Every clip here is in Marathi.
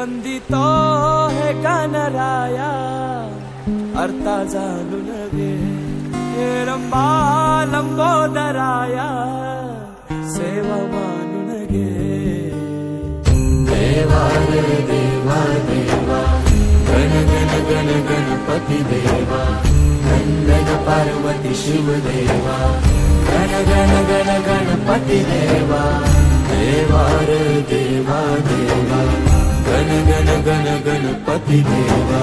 वंदितो हे गणराया अर्था जाणून घे हे रंबा लंबोदराया सेवा मानून घे देवा रे देवा देवा गण गण गण गणपती देवा नंदन पार्वती शिव देवा गण गण गण गणपती देवा देवा रे देवा देवा गण गण गण गणपती देवा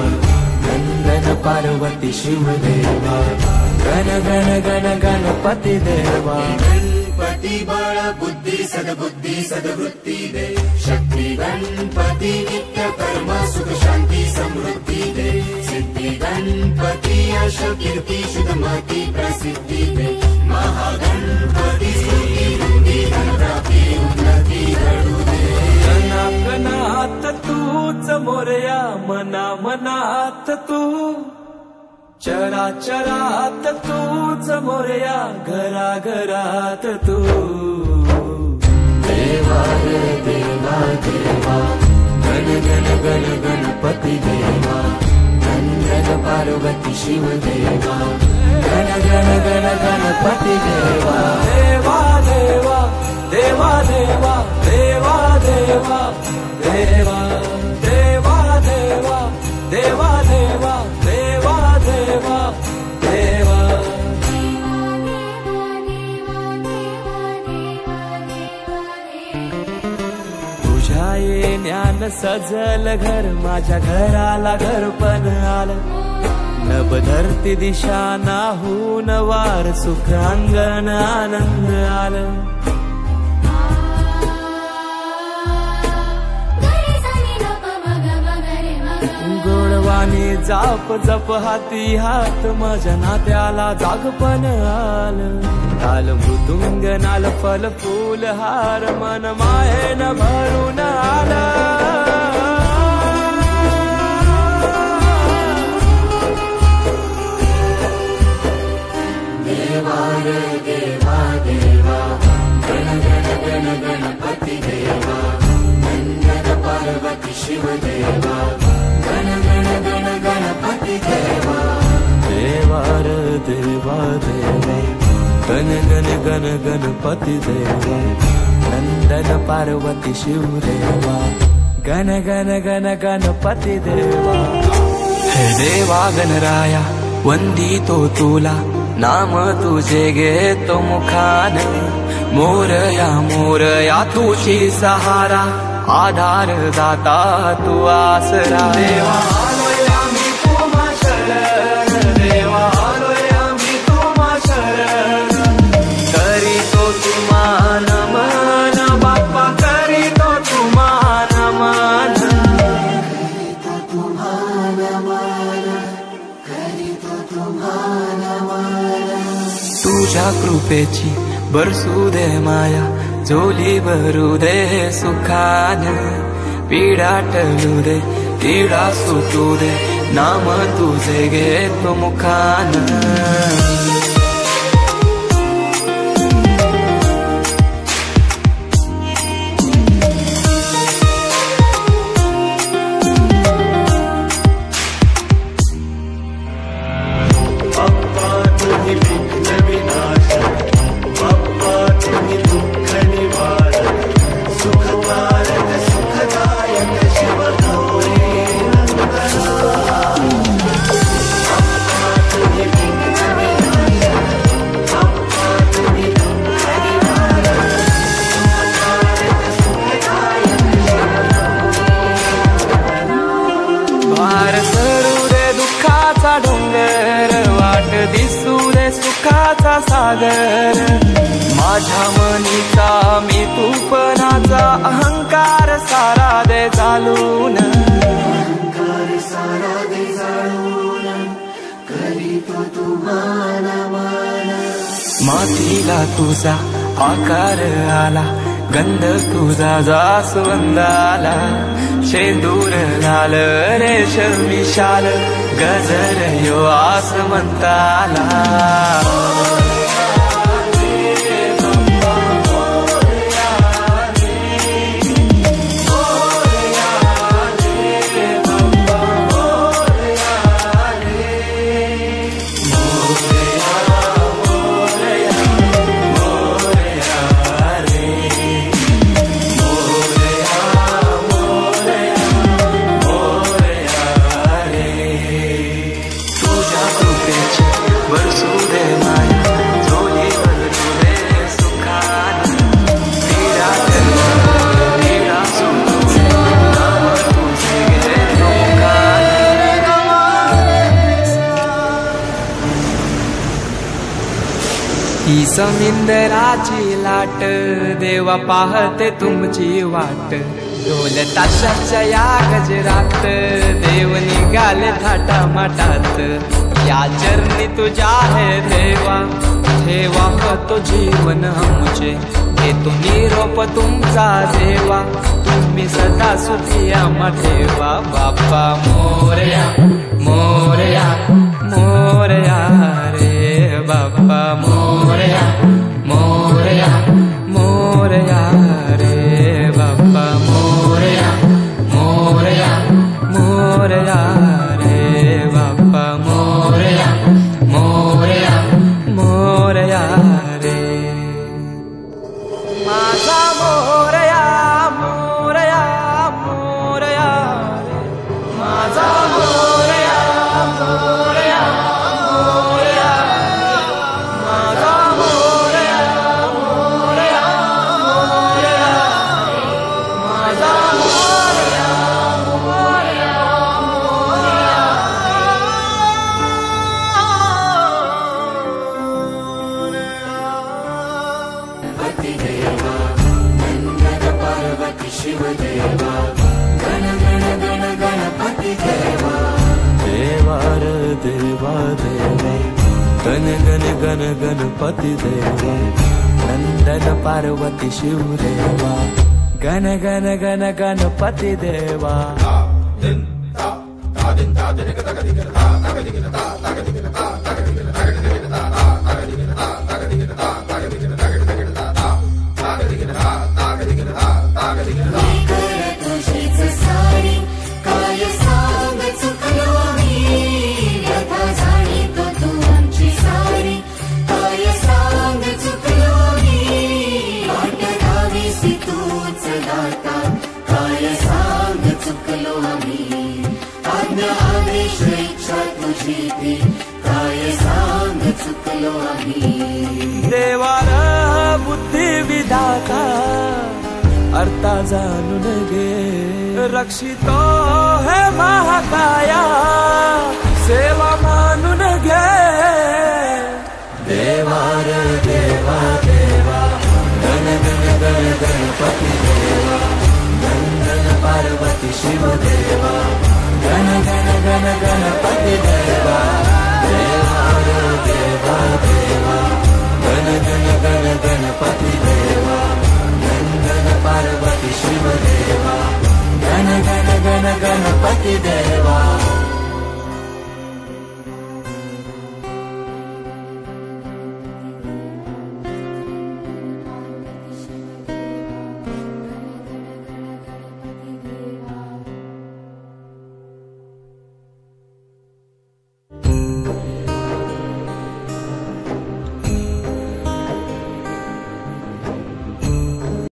नंदन पार्वती शिव देवा गण गण गण गणपती देवा गणपती बळ बुद्धी सद्बुद्धी सद्वृत्ती दे शक्ती गणपती नित्य कर्म सुख शांती समृद्धी दे सिद्धी गणपती यश कीर्ती शुद्धमती प्रसिद्धी दे महागणपती स्तुती वृद्धी धनप्राप्ती उन्नती घडू दे कणात तूच मोरया मना मनात तू चराचरात तूच मोरया घरा घरात तू देवा रे देवा देवा गण गण गण गणपती देवा नंदन पार्वती शिव देवा गण गण गण गणपती देवा देवा देवा देवा देवा देवा देवा देवा देवा देवा देवा देवा देवा देवा देवा तुझ्या येण्यान सजल घर माझ्या घराला घर पण आलं नभ धरती दिशा नाहून वार सुख अंगण आनंद आलं गोडवाणी जाप जप हाती हात माझ्या नात्याला जागपण आलं ताल मृदुंग नाल फल फूल हार मन मायेन भरून आलं देवा रे देवा देवा गण गण गण गणपती देवा नंदन पार्वती शिव देवा गण गण गण गणपती देवा देवा रे देवा देवा गण गण गण गणपती देवा नंदन पार्वती शिव देवा गण गण गण गणपती देवा हे देवा गणराया वंदितो तुला नाम तुझे घेतो मुखान मोरया तुझी सहारा आधार दाता तू आसरा देवा आलोय आम्ही तुम्हा शरण देवा आलोय आम्ही तुम्हा शरण करीतो तुम्हा नमन बाप्पा करीतो तुम्हा नमन तुझ्या कृपेची बरसू दे माया झोली भरू दे सुखान पीडा टळू दे पीडा सुटू दे नाम तुझे घेतो मुखान सागर माझ्या मनीचा मी तूपणाचा अहंकार सारा दे चालून करीतो तुम्हाला मातीला तुझा आकार आला गंध तुझा जास्वंद आला शेंदूर लाल रेशमी शाल गजर यो आसमंताला समिंदराची लाट देवा पाहते तुमची वाट ढोल ताशाच्या या गजरात देव निघाले थाटा माटात या चरणी तुझ्या है देवा ठेवा तो जीवन आमचे घेतो निरोप तुमचा देवा तुम्ही सदा सुखी आम्हा ठेवा बाप्पा मोरया मोरया मोरया रे बाप्पा मोरया मोरया मोरया रे बाप्पा मोरया मोरया मोरया रे बाप्पा मोरया मोरया मोरया रे माझा मोरया मोरया मोरया रे माझा मोरया मोरया मोरया माझा मोरया मोरया मोरया माझा मोरया मोरया गणपती देवा नंदन पार्वती शिव देवा गण गण गण गणपती देवा देवार देवा देवा गण गण गण गणपती देवा नंदन पार्वती शिव देवा गण गण गण गणपती देवा तुझीच सारी काय सांग चुकलो मी व्यथा जाणीतो तू आमची सारी काय सांग चुकलो मी वाट लावीसी तूच दाता काय सांग चुकलो आम्ही आज्ञा आदेश इच्छा तुझी ती काय सांग चुकलो आम्ही देवार बुद्धी विधाता अर्था जाणून घे रक्षितो हे महाकाया सेवा मानून घे देवार देवा देवा गण गण गण गणपती देवा नंदन पार्वती शिव देवा गण गण गण गणपती देवा देवार देवा देवा गण गण गण गणपती देवा नंदन पार्वती शिव देवा गण गण गण गणपती देवा